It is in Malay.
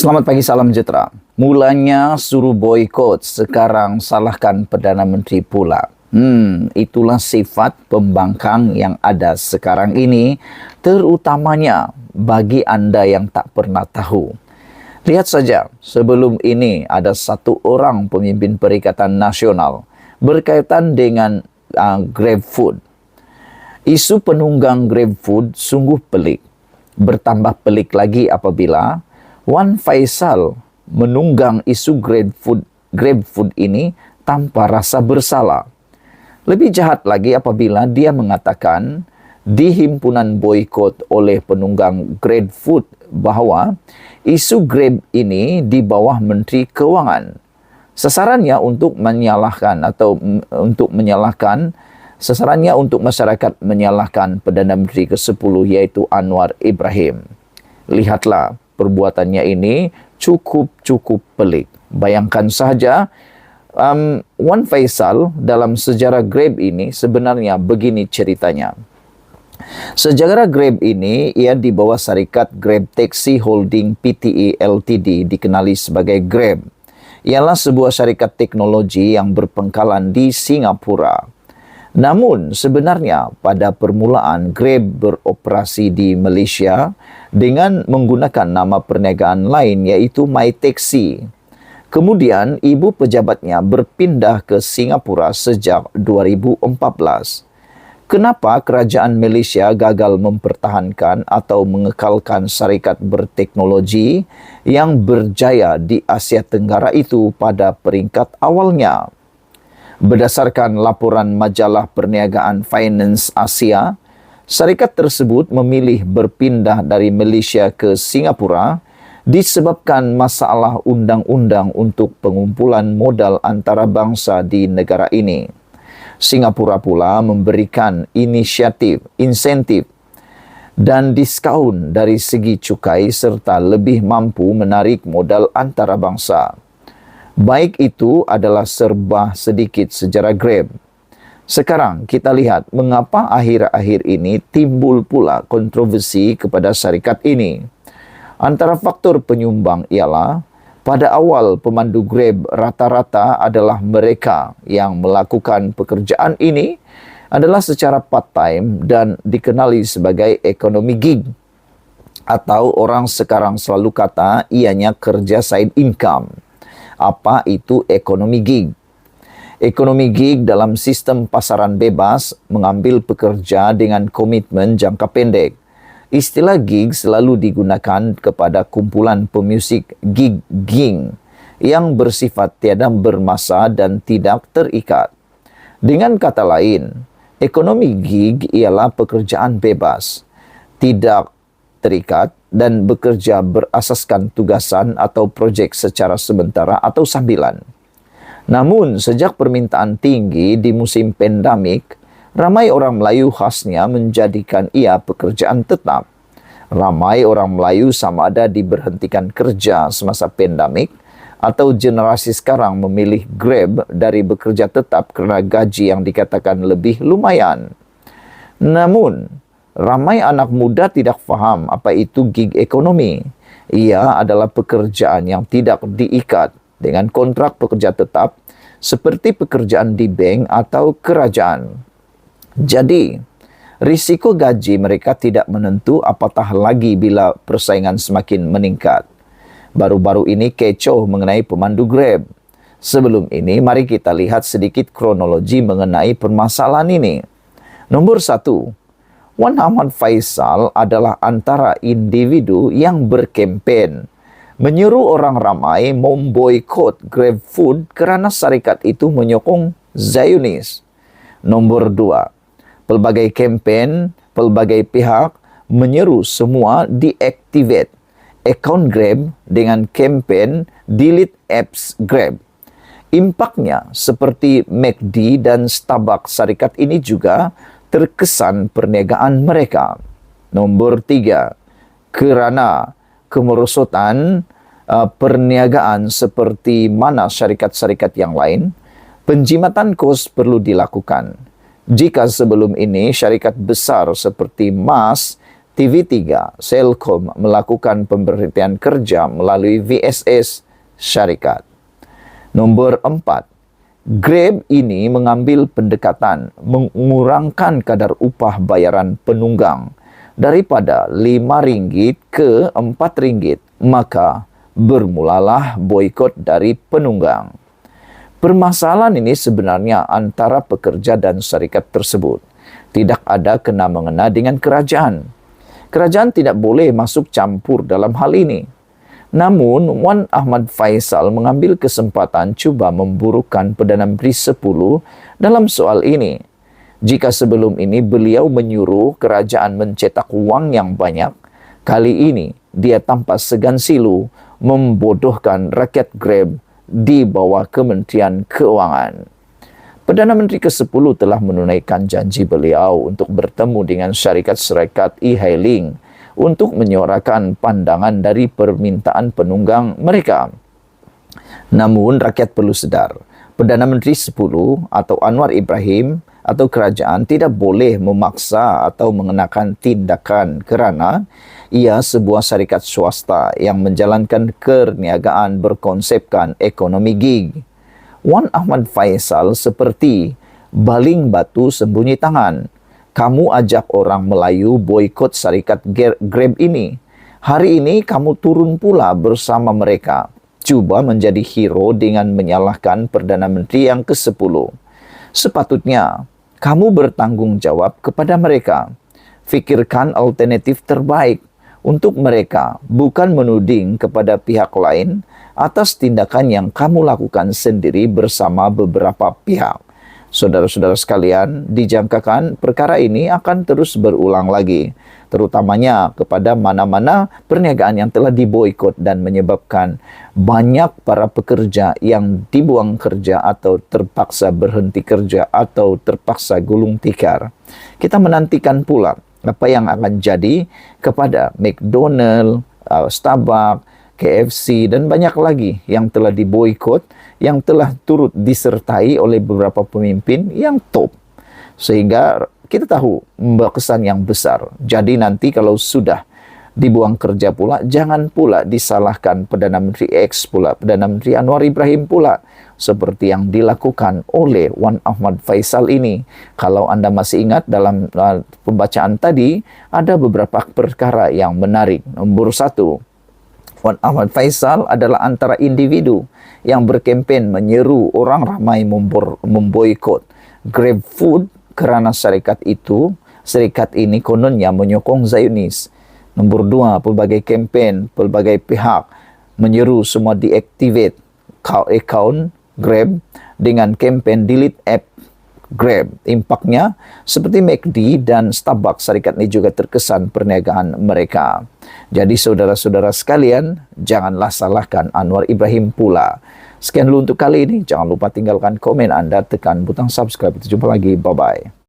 Selamat pagi, salam sejahtera. Mulanya suruh boykot, sekarang salahkan Perdana Menteri pula. Itulah sifat pembangkang yang ada sekarang ini, terutamanya bagi anda yang tak pernah tahu. Lihat saja, sebelum ini ada satu orang pemimpin Perikatan Nasional berkaitan dengan GrabFood. Isu penunggang GrabFood sungguh pelik. Bertambah pelik lagi apabila Wan Faisal menunggang isu GrabFood ini tanpa rasa bersalah. Lebih jahat lagi apabila dia mengatakan di himpunan boikot oleh penunggang GrabFood bahawa isu Grab ini di bawah Menteri Keuangan. Sasarannya untuk masyarakat menyalahkan Perdana Menteri ke-10 iaitu Anwar Ibrahim. Lihatlah, perbuatannya ini cukup pelik. Bayangkan saja, Wan Faisal dalam sejarah Grab ini sebenarnya begini ceritanya. Sejarah Grab ini ia di bawah syarikat Grab Taxi Holding Pte Ltd dikenali sebagai Grab. Ialah sebuah syarikat teknologi yang berpangkalan di Singapura. Namun sebenarnya pada permulaan Grab beroperasi di Malaysia dengan menggunakan nama perniagaan lain iaitu MyTaxi. Kemudian ibu pejabatnya berpindah ke Singapura sejak 2014. Kenapa kerajaan Malaysia gagal mempertahankan atau mengekalkan syarikat berteknologi yang berjaya di Asia Tenggara itu pada peringkat awalnya? Berdasarkan laporan majalah perniagaan Finance Asia, syarikat tersebut memilih berpindah dari Malaysia ke Singapura disebabkan masalah undang-undang untuk pengumpulan modal antarabangsa di negara ini. Singapura pula memberikan insentif dan diskaun dari segi cukai serta lebih mampu menarik modal antarabangsa. Baik itu adalah serba sedikit sejarah Grab. Sekarang kita lihat mengapa akhir-akhir ini timbul pula kontroversi kepada syarikat ini. Antara faktor penyumbang ialah pada awal pemandu Grab rata-rata adalah mereka yang melakukan pekerjaan ini adalah secara part-time dan dikenali sebagai ekonomi gig. Atau orang sekarang selalu kata ianya kerja side income. Apa itu ekonomi gig? Ekonomi gig dalam sistem pasaran bebas mengambil pekerja dengan komitmen jangka pendek. Istilah gig selalu digunakan kepada kumpulan pemusik gigging yang bersifat tiada bermasa dan tidak terikat. Dengan kata lain, ekonomi gig ialah pekerjaan bebas, tidak terikat dan bekerja berasaskan tugasan atau projek secara sementara atau sambilan. Namun, sejak permintaan tinggi di musim pandemik, ramai orang Melayu khasnya menjadikan ia pekerjaan tetap. Ramai orang Melayu sama ada diberhentikan kerja semasa pandemik atau generasi sekarang memilih Grab dari bekerja tetap kerana gaji yang dikatakan lebih lumayan. Namun, ramai anak muda tidak faham apa itu gig ekonomi. Ia adalah pekerjaan yang tidak diikat dengan kontrak pekerja tetap seperti pekerjaan di bank atau kerajaan. Jadi, risiko gaji mereka tidak menentu apatah lagi bila persaingan semakin meningkat. Baru-baru ini kecoh mengenai pemandu Grab. Sebelum ini, mari kita lihat sedikit kronologi mengenai permasalahan ini. Nombor 1. Wan Ahmad Faisal adalah antara individu yang berkempen menyuruh orang ramai memboikot GrabFood kerana syarikat itu menyokong Zionis. Nombor 2. Pelbagai pihak menyeru semua deactivate akaun Grab dengan kempen delete apps Grab. Impaknya seperti McD dan Starbucks, syarikat ini juga terkesan perniagaan mereka. Nombor 3, kerana kemerosotan perniagaan seperti mana syarikat-syarikat yang lain, penjimatan kos perlu dilakukan. Jika sebelum ini syarikat besar seperti Mas TV3, Selcom melakukan pemberhentian kerja melalui VSS syarikat. Nomor 4, Grab ini mengambil pendekatan mengurangkan kadar upah bayaran penunggang daripada RM5 ke RM4, maka bermulalah boikot dari penunggang. Permasalahan ini sebenarnya antara pekerja dan syarikat tersebut. Tidak ada kena-mengena dengan kerajaan. Kerajaan tidak boleh masuk campur dalam hal ini. Namun, Wan Ahmad Faisal mengambil kesempatan cuba memburukan Perdana Menteri 10 dalam soal ini. Jika sebelum ini beliau menyuruh kerajaan mencetak wang yang banyak, kali ini dia tanpa segan silu membodohkan rakyat Grab di bawah Kementerian Keuangan. Perdana Menteri ke-10 telah menunaikan janji beliau untuk bertemu dengan syarikat-syarikat e-hailing untuk menyuarakan pandangan dari permintaan penunggang mereka. Namun rakyat perlu sedar, Perdana Menteri 10 atau Anwar Ibrahim atau kerajaan tidak boleh memaksa atau mengenakan tindakan kerana ia sebuah syarikat swasta yang menjalankan perniagaan berkonsepkan ekonomi gig. Wan Ahmad Faisal seperti baling batu sembunyi tangan. Kamu ajak orang Melayu boikot syarikat Grab ini. Hari ini kamu turun pula bersama mereka. Cuba menjadi hero dengan menyalahkan Perdana Menteri yang ke-10. Sepatutnya kamu bertanggung jawab kepada mereka. Fikirkan alternatif terbaik untuk mereka, bukan menuding kepada pihak lain atas tindakan yang kamu lakukan sendiri bersama beberapa pihak. Saudara-saudara sekalian, dijangkakan perkara ini akan terus berulang lagi, terutamanya kepada mana-mana perniagaan yang telah diboikot dan menyebabkan banyak para pekerja yang dibuang kerja atau terpaksa berhenti kerja atau terpaksa gulung tikar. Kita menantikan pula apa yang akan jadi kepada McDonald, Starbucks, KFC dan banyak lagi yang telah diboikot, yang telah turut disertai oleh beberapa pemimpin yang top. Sehingga kita tahu kesan yang besar. Jadi nanti kalau sudah dibuang kerja pula, jangan pula disalahkan Perdana Menteri X pula, Perdana Menteri Anwar Ibrahim pula, seperti yang dilakukan oleh Wan Ahmad Faisal ini. Kalau Anda masih ingat dalam pembacaan tadi, ada beberapa perkara yang menarik. Nomor 1, Wan Ahmad Faisal adalah antara individu yang berkempen menyeru orang ramai memboikot Grab Food kerana syarikat ini kononnya menyokong Zionis. Nomor 2, pelbagai kempen, pelbagai pihak menyeru semua deactivate account Grab dengan kempen delete app Grab. Impaknya seperti McD dan Starbucks, syarikat ini juga terkesan perniagaan mereka. Jadi saudara-saudara sekalian, janganlah salahkan Anwar Ibrahim pula. Sekian dulu untuk kali ini. Jangan lupa tinggalkan komen Anda, tekan butang subscribe. Kita jumpa lagi. Bye-bye.